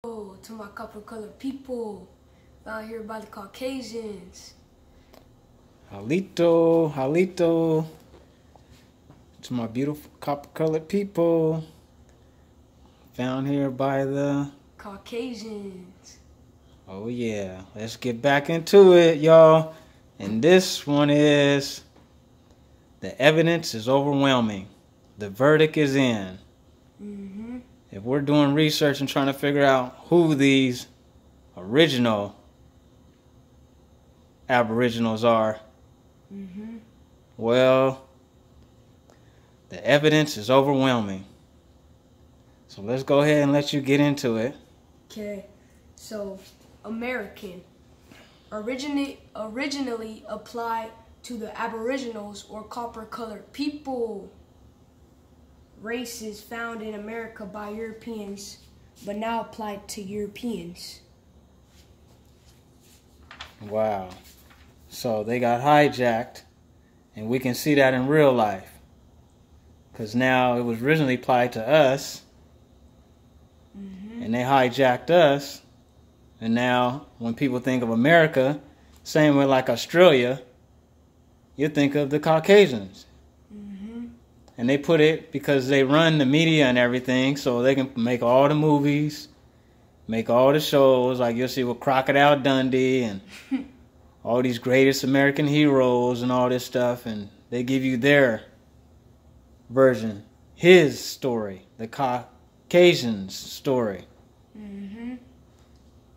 To my copper colored people out here by the Caucasians. Halito, halito. To my beautiful copper colored people found here by the Caucasians. Oh yeah, let's get back into it, y'all. And this one is the evidence is overwhelming. The verdict is in. If we're doing research and trying to figure out who these original aboriginals are, well, the evidence is overwhelming. So let's go ahead and let you get into it. Okay, so American originally applied to the aboriginals or copper colored people, races found in America by Europeans but now applied to Europeans. Wow. So they got hijacked, and we can see that in real life. Because now it was originally applied to us, and they hijacked us. And now when people think of America, same way like Australia, you think of the Caucasians. And they put it because they run the media and everything, so they can make all the movies, make all the shows, like you'll see with Crocodile Dundee and all these greatest American heroes and all this stuff, and they give you their version, his story, the Caucasian's story.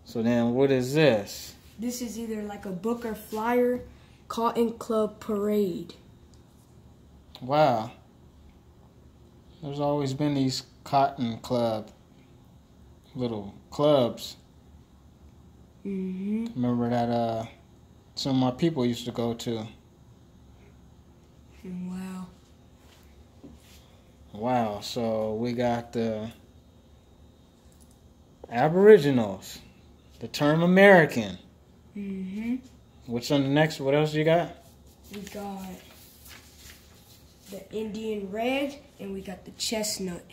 So then what is this? This is either like a book or flyer, Cotton Club Parade. Wow. There's always been these Cotton Club little clubs. Remember that some of my people used to go to. Wow. Wow, so we got the Aboriginals, the term American. What's on the next? What else you got? We got the Indian red, and we got the chestnut.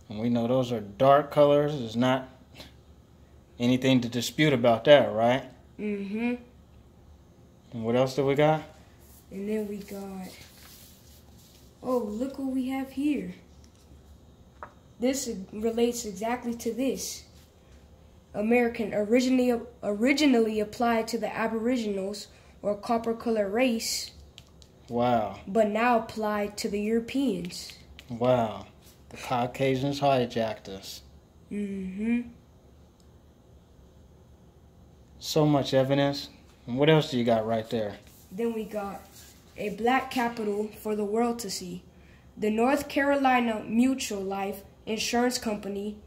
And we know those are dark colors. There's not anything to dispute about that, right? And what else do we got? And then we got, oh, look what we have here. This relates exactly to this. American originally applied to the aboriginals or copper color race. Wow. But now applied to the Europeans. Wow. The Caucasians hijacked us. So much evidence. And what else do you got right there? Then we got a black capital for the world to see. The North Carolina Mutual Life Insurance Company,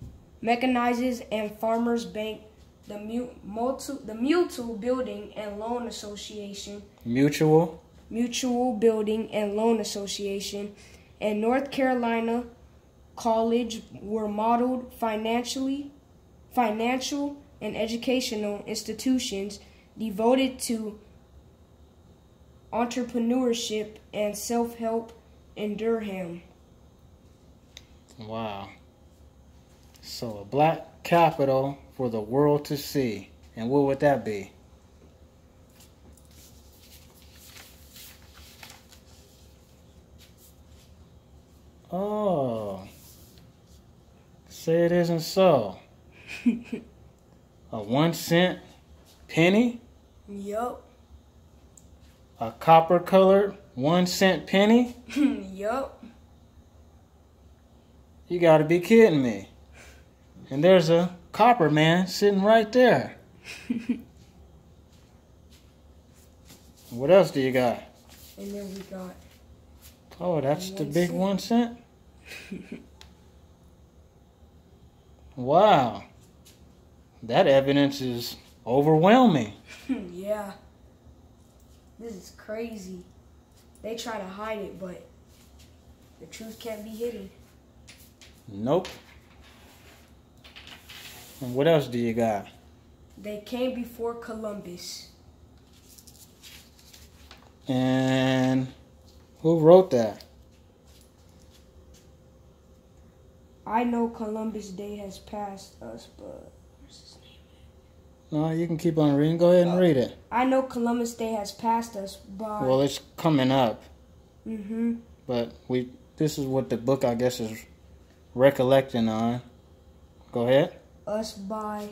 Mechanizers and Farmers Bank, the Mutual Building and Loan Association. Mutual Building and Loan Association, and North Carolina College were modeled financial and educational institutions devoted to entrepreneurship and self-help in Durham. Wow. So a black capital for the world to see. And what would that be? Oh, say it isn't so. A 1 cent penny? Yup. A copper colored 1 cent penny? Yup. You gotta be kidding me. And there's a copper man sitting right there. What else do you got? And then we got, Oh, that's the big 1 cent? Wow. That evidence is overwhelming. yeah. This is crazy. They try to hide it, but the truth can't be hidden. Nope. And what else do you got? They came before Columbus. And who wrote that? I know Columbus Day has passed us, but No, you can keep on reading. Go ahead and read it. I know Columbus Day has passed us by. Well, it's coming up. Mm-hmm. But this is what the book, I guess, is recollecting on. Go ahead. Us by.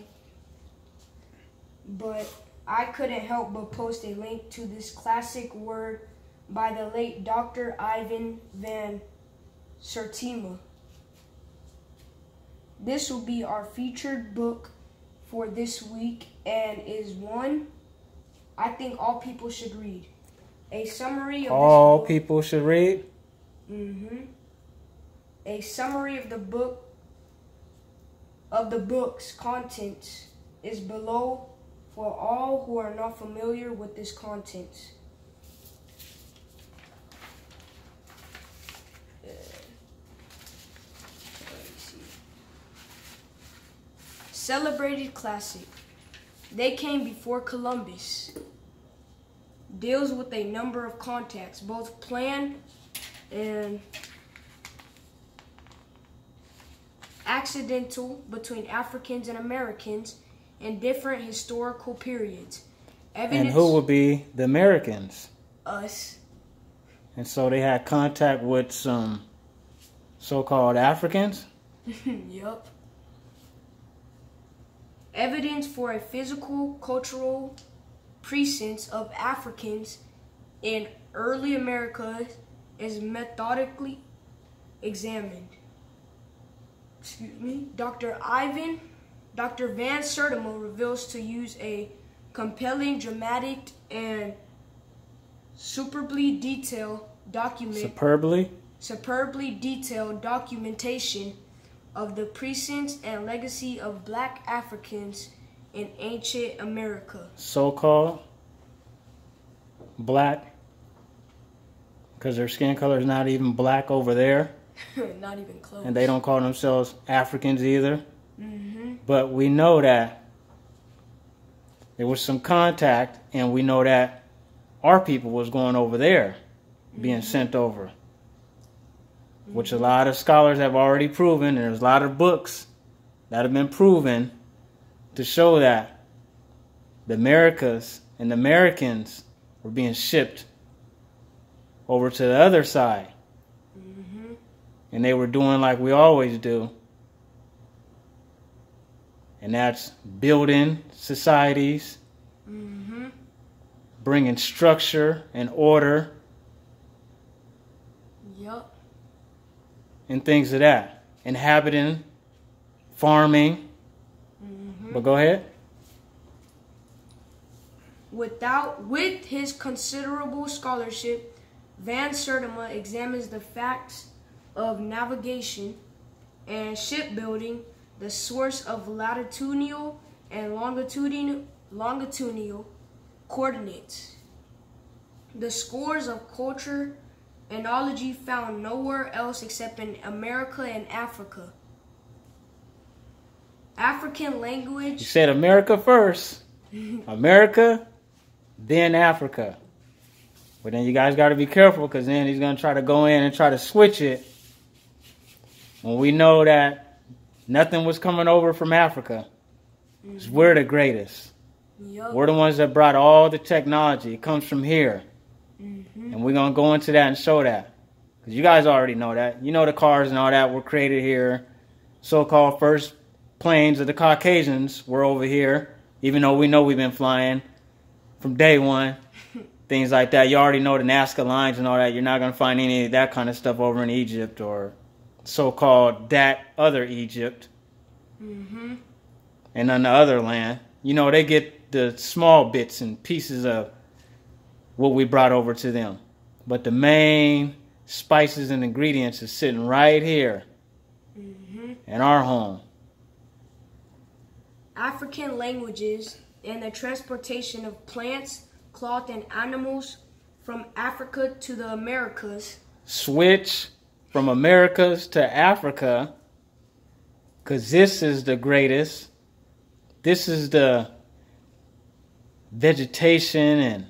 But I couldn't help but post a link to this classic word by the late Dr. Ivan van Sertima. This will be our featured book for this week and is one I think all people should read. A summary of all people should read? Mm-hmm. A summary of the book's contents is below for all who are not familiar with this content. Celebrated classic. They came before Columbus. Deals with a number of contacts, both planned and accidental, between Africans and Americans in different historical periods. And who would be the Americans? Us. And so they had contact with some so-called Africans? Yup. Evidence for a physical, cultural presence of Africans in early America is methodically examined. Dr. Van Sertima reveals to use a compelling, dramatic, and superbly detailed documentation of the presence and legacy of black Africans in ancient America. So-called black, because their skin color is not even black over there. Not even close. And they don't call themselves Africans either. Mm-hmm. But we know that there was some contact, and we know that our people was going over there, being sent over. Which a lot of scholars have already proven, and there's a lot of books that have been proven to show that the Americas and the Americans were being shipped over to the other side. Mm-hmm. And they were doing like we always do. And that's building societies, bringing structure and order, yup, and things of that. Inhabiting, farming. But go ahead. With his considerable scholarship, Van Sertima examines the facts of navigation and shipbuilding, the source of latitudinal and longitudinal coordinates, the scores of culture and ology found nowhere else except in America and Africa. African language. You said America first. America, then Africa. But then you guys got to be careful, because then he's going to try to go in and try to switch it. When we know that nothing was coming over from Africa. We're the greatest. Yep. We're the ones that brought all the technology. It comes from here. And we're going to go into that and show that. Because you guys already know that. You know the cars and all that were created here. So-called first planes of the Caucasians were over here. Even though we know we've been flying from day one. Things like that. You already know the Nazca lines and all that. You're not going to find any of that kind of stuff over in Egypt or so-called that other Egypt. And on the other land. You know, they get the small bits and pieces of what we brought over to them. But the main spices and ingredients is sitting right here in our home. African languages and the transportation of plants, cloth, and animals from Africa to the Americas. Switch from Americas to Africa, because this is the greatest. This is the vegetation and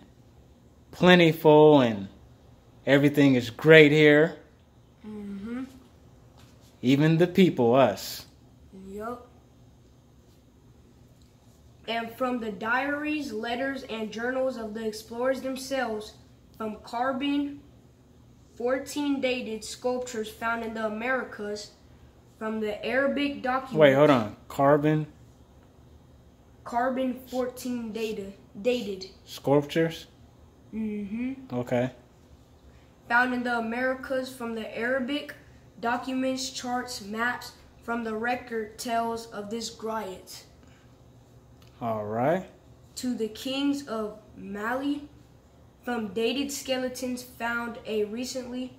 plentiful, and everything is great here. Even the people, us. Yup. and from the diaries, letters, and journals of the explorers themselves, from carbon 14 dated sculptures found in the Americas, from the Arabic documents. Wait, hold on. Carbon 14 dated sculptures? Okay. Found in the Americas, from the Arabic documents, charts, maps, from the record tells of this griot. All right. To the kings of Mali, from dated skeletons found as recently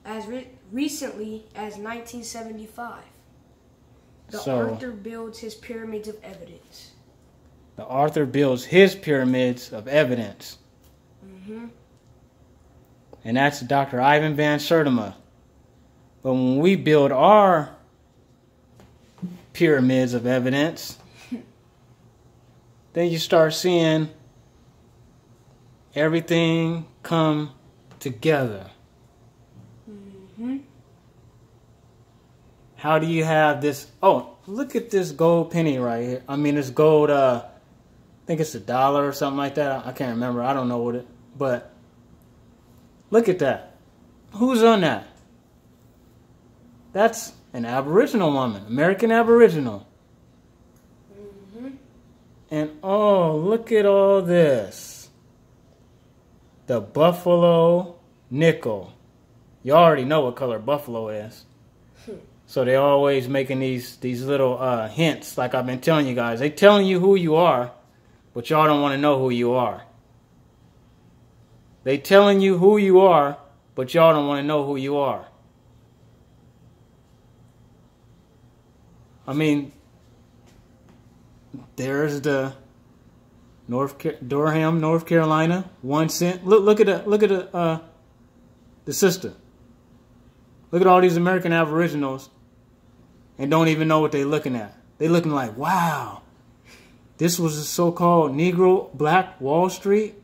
as 1975. The author builds his pyramids of evidence. The author builds his pyramids of evidence. And that's Dr. Ivan Van Sertima. But when we build our pyramids of evidence, then you start seeing everything come together. How do you have this? Oh, look at this gold penny right here. I mean, this gold, I think it's $1 or something like that. I can't remember. I don't know what it, but look at that. Who's on that? That's an Aboriginal woman, American Aboriginal. And oh, look at all this. The buffalo nickel. You already know what color buffalo is. So they're always making these little hints, like I've been telling you guys. They're telling you who you are, but y'all don't want to know who you are. They telling you who you are, but y'all don't want to know who you are. I mean, there's the Durham, North Carolina, 1 cent. Look at the sister. Look at all these American Aboriginals and don't even know what they're looking at. They're looking like, wow, this was the so-called Negro Black Wall Street,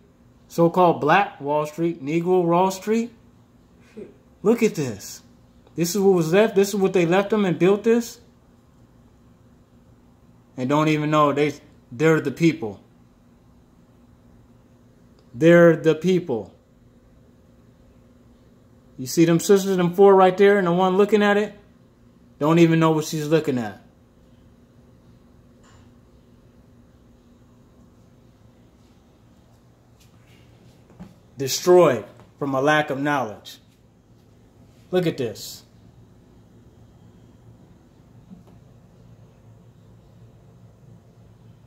so-called Black Wall Street, Negro Wall Street. Look at this. This is what was left. This is what they left them and built this. And don't even know they're the people. They're the people. You see them sisters, them 4 right there, and the one looking at it, don't even know what she's looking at. Destroyed from a lack of knowledge. Look at this.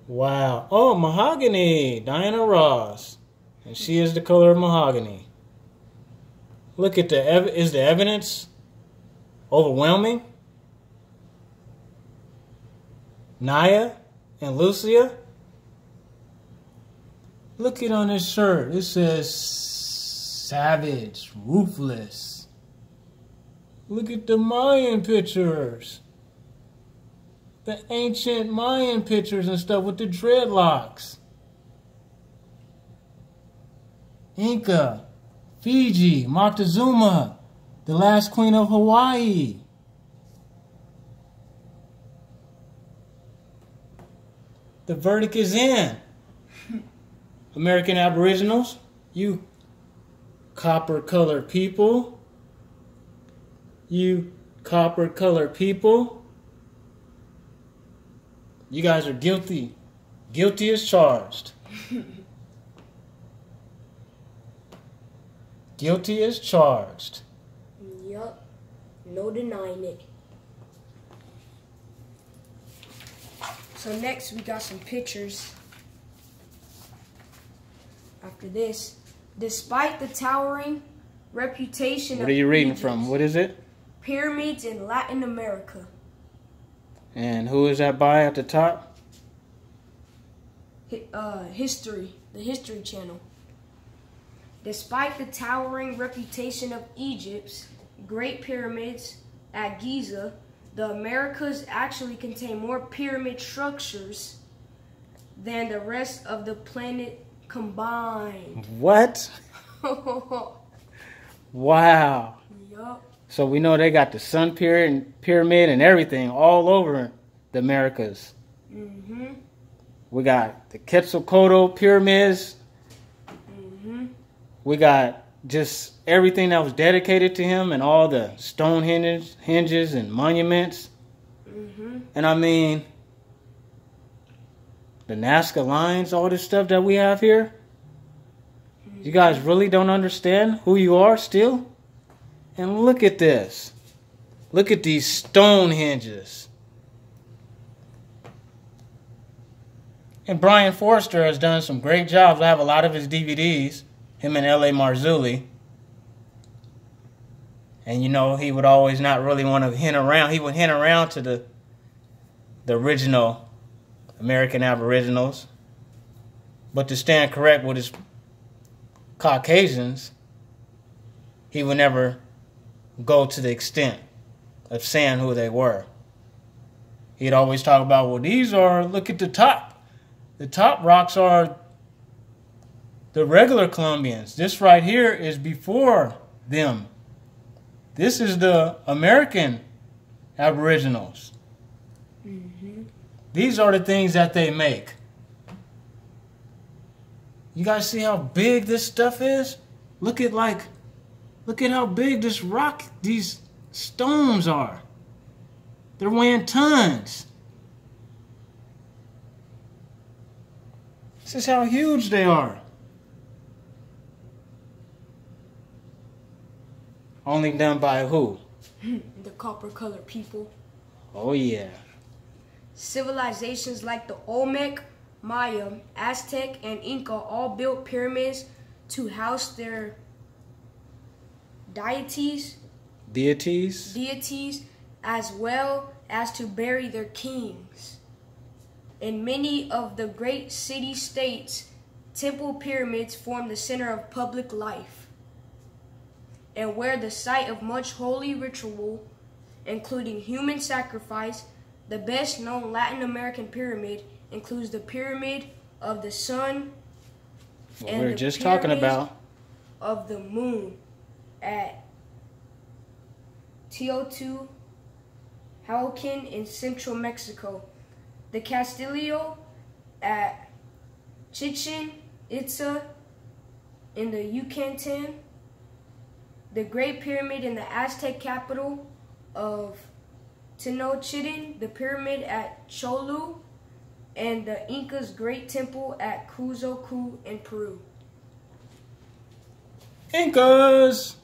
Wow. Oh, mahogany. Diana Ross. And she is the color of mahogany. Look at is the evidence overwhelming? Naya and Lucia. Look at on this shirt. It says savage, ruthless. Look at the Mayan pictures. The ancient Mayan pictures and stuff with the dreadlocks. Inca, Fiji, Moctezuma, the last queen of Hawaii. The verdict is in. American Aboriginals, you copper-colored people. You copper-colored people. You guys are guilty. Guilty as charged. Guilty as charged. Yup. No denying it. So next we got some pictures. After this, despite the towering reputation of what are you reading from? What is it? Pyramids in Latin America. And who is that by at the top? History. The History Channel. Despite the towering reputation of Egypt's Great Pyramids at Giza, the Americas actually contain more pyramid structures than the rest of the planet combined. What? Wow. Yup. So we know they got the Sun Pyramid and everything all over the Americas. Mm-hmm. We got the Quetzalcoatl pyramids. Mm-hmm. We got just everything that was dedicated to him and all the stone hinges and monuments. Mm-hmm. And I mean, the Nazca lines, all this stuff that we have here. You guys really don't understand who you are still? And look at this. Look at these stone hinges. And Brian Forster has done some great jobs. I have a lot of his DVDs, him and L.A. Marzulli. And you know, he would always not really want to hint around. He would hint around to the original American Aboriginals. But to stand correct with his Caucasians, he would never go to the extent of saying who they were. He'd always talk about, well, these are, look at the top. The top rocks are the regular Colombians. This right here is before them. This is the American Aboriginals. Mm-hmm. These are the things that they make. You guys see how big this stuff is? Look at how big this rock, these stones are. They're weighing tons. This is how huge they are. Only done by who? The copper-colored people. Oh yeah. Civilizations like the Olmec, Maya, Aztec, and Inca all built pyramids to house their deities, as well as to bury their kings. In many of the great city-states, temple pyramids form the center of public life and were the site of much holy ritual, including human sacrifice. The best-known Latin American pyramid includes the Pyramid of the Sun and we're just talking about of the Moon at Teotihuacan in central Mexico, the Castillo at Chichen Itza in the Yucatan, the Great Pyramid in the Aztec capital of Tenochtitlan, the Pyramid at Cholu, and the Incas' Great Temple at Cuzocu in Peru. Incas!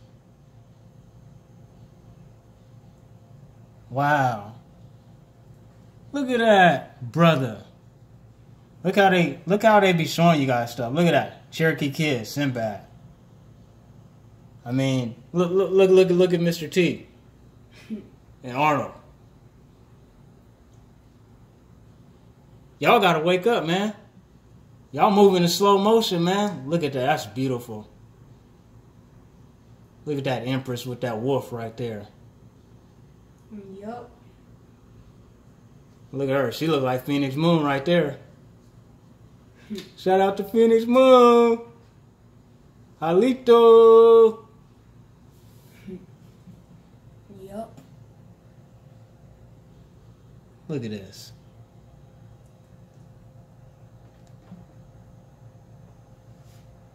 Wow. Look at that, brother. Look how they be showing you guys stuff. Look at that. Cherokee Kid, Sinbad. I mean, look at Mr. T and Arnold. Y'all gotta wake up, man. Y'all moving in slow motion, man. Look at that. That's beautiful. Look at that Empress with that wolf right there. Yup. Look at her. She look like Phoenix Moon right there. Shout out to Phoenix Moon. Halito. Yup. Look at this.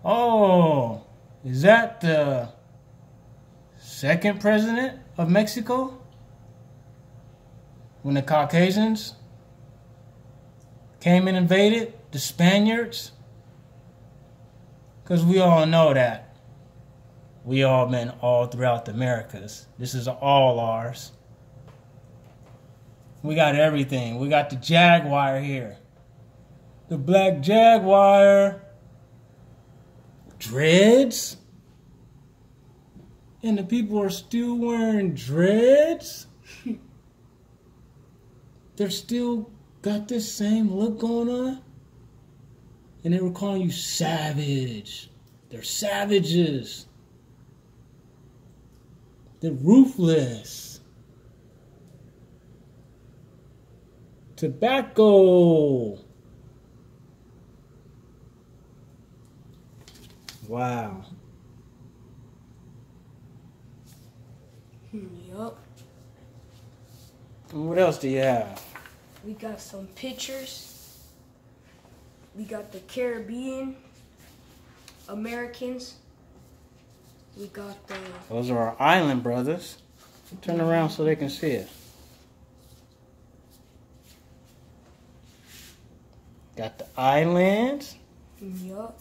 Oh, is that the second president of Mexico? When the Caucasians came and invaded the Spaniards? Because we all know that. We all been all throughout the Americas. This is all ours. We got everything. We got the Jaguar here. The black Jaguar. Dreads? And the people are still wearing dreads? They're still got this same look going on? And they were calling you savage. They're savages. They're ruthless. Tobacco. Wow. Yup. And what else do you have? We got some pictures. We got the Caribbean, Americans. We got the... Those are our island brothers. Turn around so they can see it. Got the islands. Yup.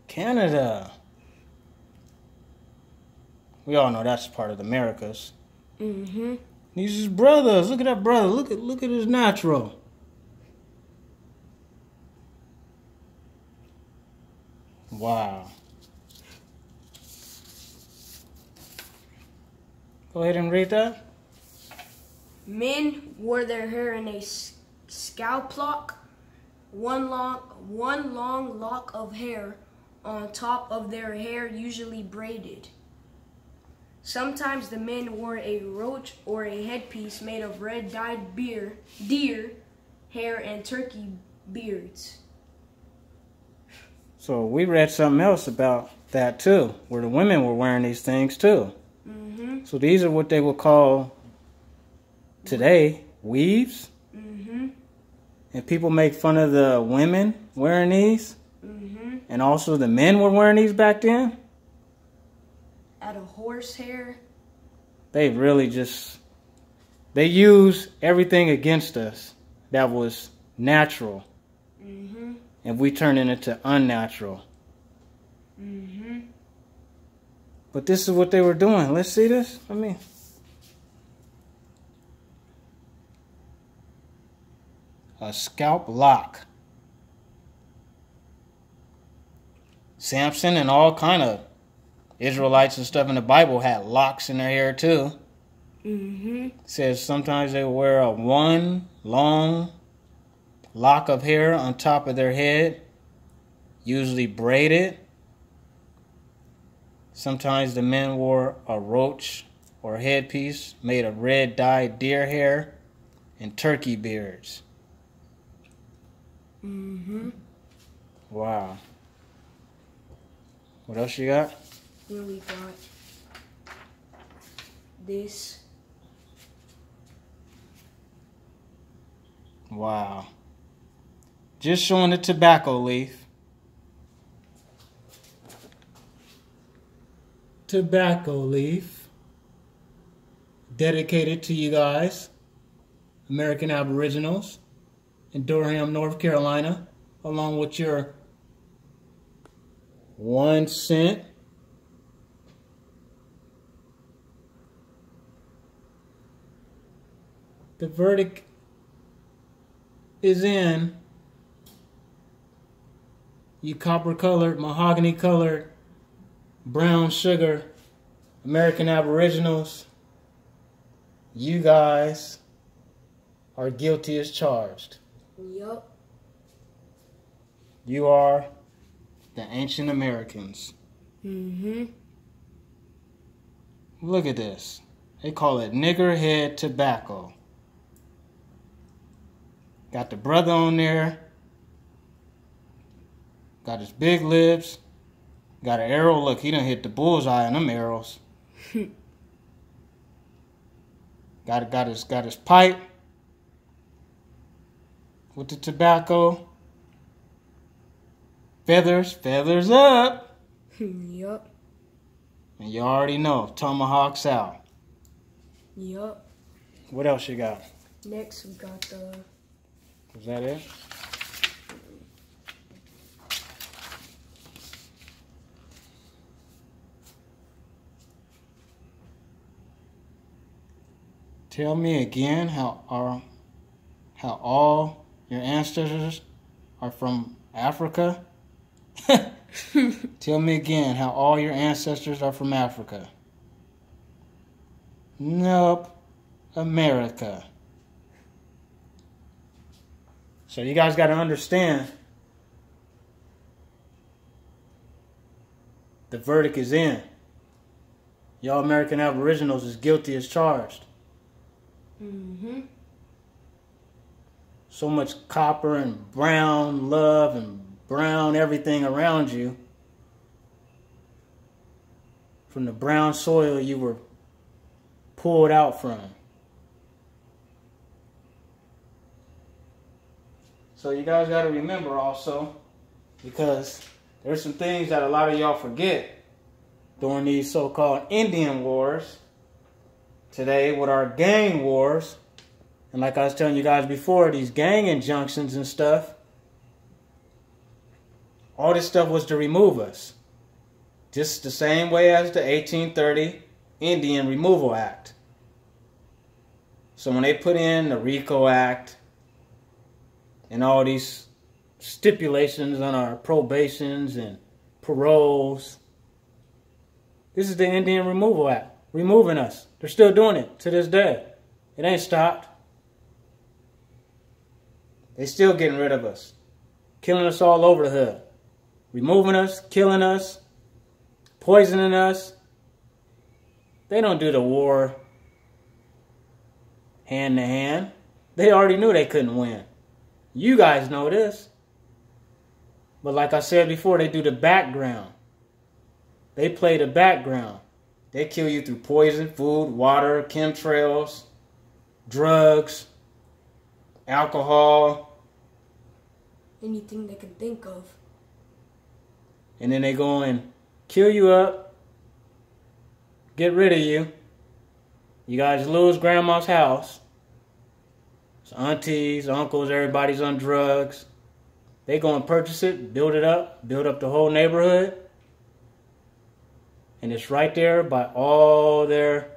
Canada. We all know that's part of the Americas. Mm-hmm. These is brothers. Look at that brother. Look at his natural. Wow. Go ahead and read that. Men wore their hair in a scalp lock, one long lock of hair on top of their hair, usually braided. Sometimes the men wore a roach or a headpiece made of red dyed deer hair and turkey beards. So we read something else about that too, where the women were wearing these things too. Mm-hmm. So these are what they would call today weaves. Mm-hmm. And people make fun of the women wearing these. Mm-hmm. And also the men were wearing these back then. Out of horsehair. They really just, they use everything against us that was natural. Mm-hmm. And we turn it into unnatural. Mm-hmm. But this is what they were doing. Let's see this. A scalp lock. Samson and all kind of Israelites and stuff in the Bible had locks in their hair too. Mm-hmm. It says sometimes they wear one long lock of hair on top of their head, usually braided. Sometimes the men wore a roach or headpiece made of red dyed deer hair and turkey beards. Mm-hmm. Wow. What else you got? Then we got this. Wow. Just showing the tobacco leaf. Tobacco leaf. Dedicated to you guys, American Aboriginals in Durham, North Carolina, along with your 1 cent. The verdict is in. You copper-colored, mahogany-colored, brown sugar, American Aboriginals, you guys are guilty as charged. Yup. You are the ancient Americans. Mm-hmm. Look at this. They call it niggerhead tobacco. Got the brother on there. Got his big lips. Got an arrow. Look, he done hit the bullseye on them arrows. got his pipe with the tobacco. Feathers up. Yup. And you already know, tomahawks out. Yup. What else you got? Next we got the... Was that it? Tell me again how all your ancestors are from Africa? Tell me again how all your ancestors are from Africa. Nope. America. So you guys got to understand, the verdict is in. Y'all American Aboriginals is guilty as charged. Mm-hmm. So much copper and brown love and brown everything around you. From the brown soil you were pulled out from. So you guys got to remember also, because there's some things that a lot of y'all forget during these so-called Indian wars today with our gang wars. And like I was telling you guys before, these gang injunctions and stuff, all this stuff was to remove us. Just the same way as the 1830 Indian Removal Act. So when they put in the RICO Act and all these stipulations on our probations and paroles, this is the Indian Removal Act, removing us. They're still doing it to this day. It ain't stopped. They still getting rid of us, killing us all over the hood, removing us, killing us, poisoning us. They don't do the war hand to hand. They already knew they couldn't win. You guys know this. But like I said before, they do the background. They play the background. They kill you through poison, food, water, chemtrails, drugs, alcohol. Anything they can think of. And then they go and kill you up, get rid of you. You guys lose grandma's house. So aunties, uncles, everybody's on drugs. They go and purchase it, build it up, build up the whole neighborhood. And it's right there by all their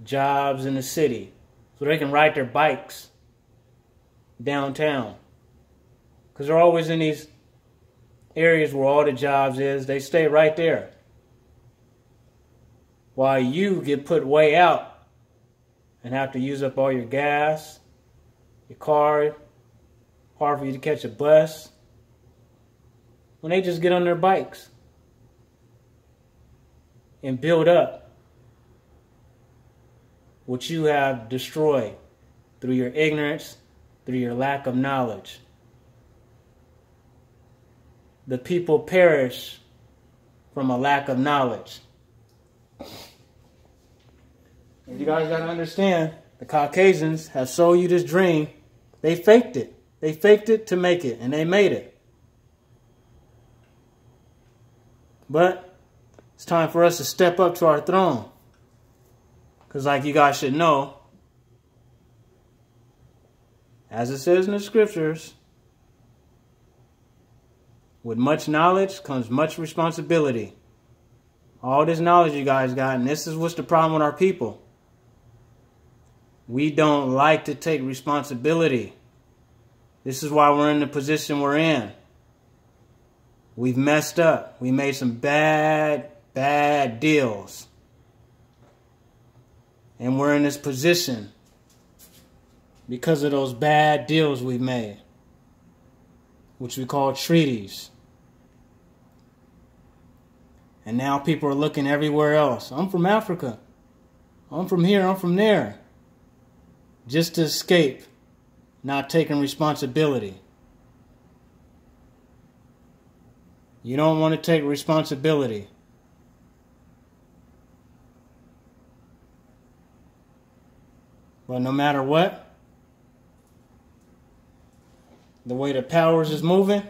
jobs in the city. So they can ride their bikes downtown. Because they're always in these areas where all the jobs is. They stay right there. While you get put way out and have to use up all your gas, your car, hard for you to catch a bus. When they just get on their bikes and build up what you have destroyed through your ignorance, through your lack of knowledge. The people perish from a lack of knowledge. And you guys got to understand, the Caucasians have sold you this dream. They faked it. They faked it to make it, and they made it. But it's time for us to step up to our throne. Because like you guys should know, as it says in the scriptures, with much knowledge comes much responsibility. All this knowledge you guys got, and this is what's the problem with our people. We don't like to take responsibility. This is why we're in the position we're in. We've messed up. We made some bad deals. And we're in this position because of those bad deals we've made, which we call treaties. And now people are looking everywhere else. I'm from Africa. I'm from here. I'm from there. Just to escape not taking responsibility. You don't want to take responsibility. But no matter what, the way the powers is moving,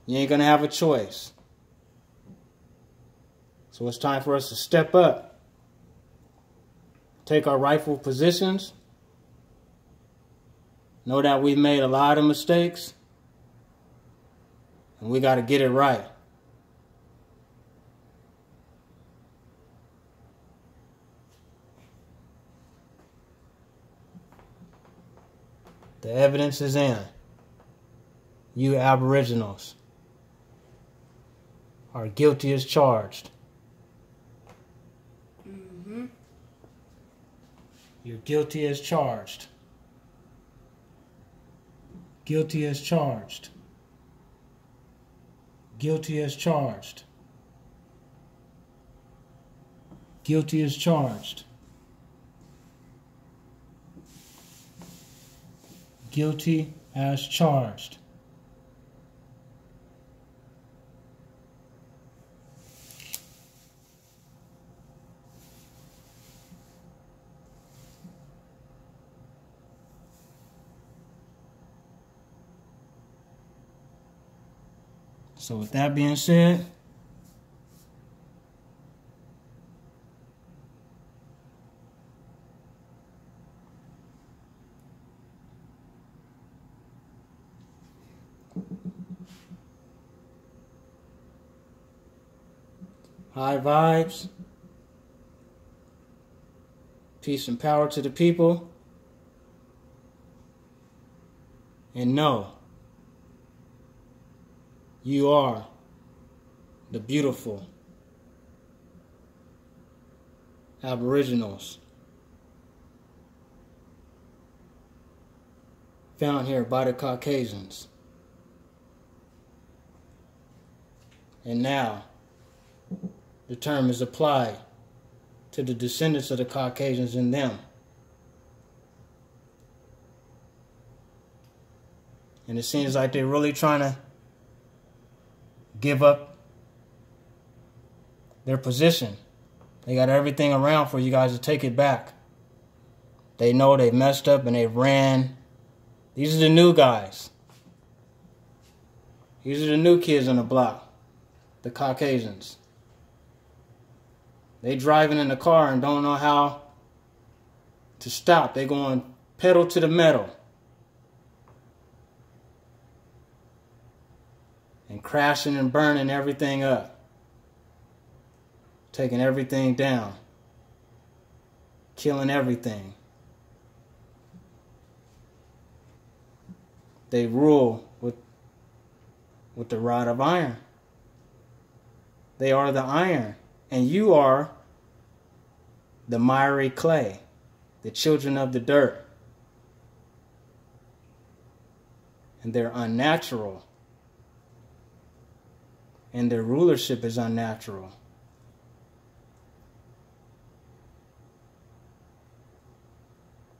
you ain't going to have a choice. So it's time for us to step up, take our rightful positions, know that we've made a lot of mistakes, and we got to get it right. The evidence is in. You aboriginals are guilty as charged. You're guilty as charged. Guilty as charged. Guilty as charged. Guilty as charged. Guilty as charged. So with that being said, high vibes, peace and power to the people, and know you are the beautiful aboriginals found here by the Caucasians. And now the term is applied to the descendants of the Caucasians and them. And it seems like they're really trying to give up their position. They got everything around for you guys to take it back. They know they messed up and they ran. These are the new guys. These are the new kids on the block, the Caucasians. They driving in the car and don't know how to stop. They going pedal to the metal. And crashing and burning everything up. Taking everything down. Killing everything. They rule with the rod of iron. They are the iron. And you are the miry clay. The children of the dirt. And they're unnatural. And their rulership is unnatural.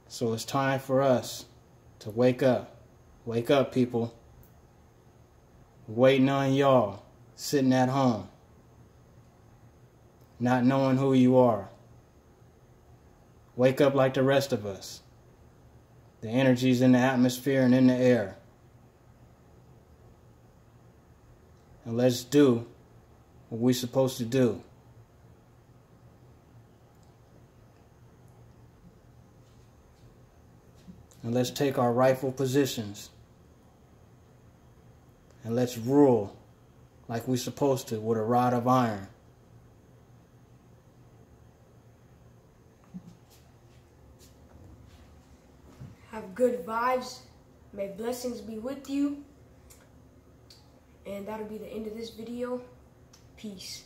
So it's time for us to wake up. Wake up, people. Waiting on y'all, sitting at home, not knowing who you are. Wake up like the rest of us. The energy's in the atmosphere and in the air. And let's do what we're supposed to do. And let's take our rightful positions. And let's rule like we're supposed to with a rod of iron. Have good vibes. May blessings be with you. And that'll be the end of this video. Peace.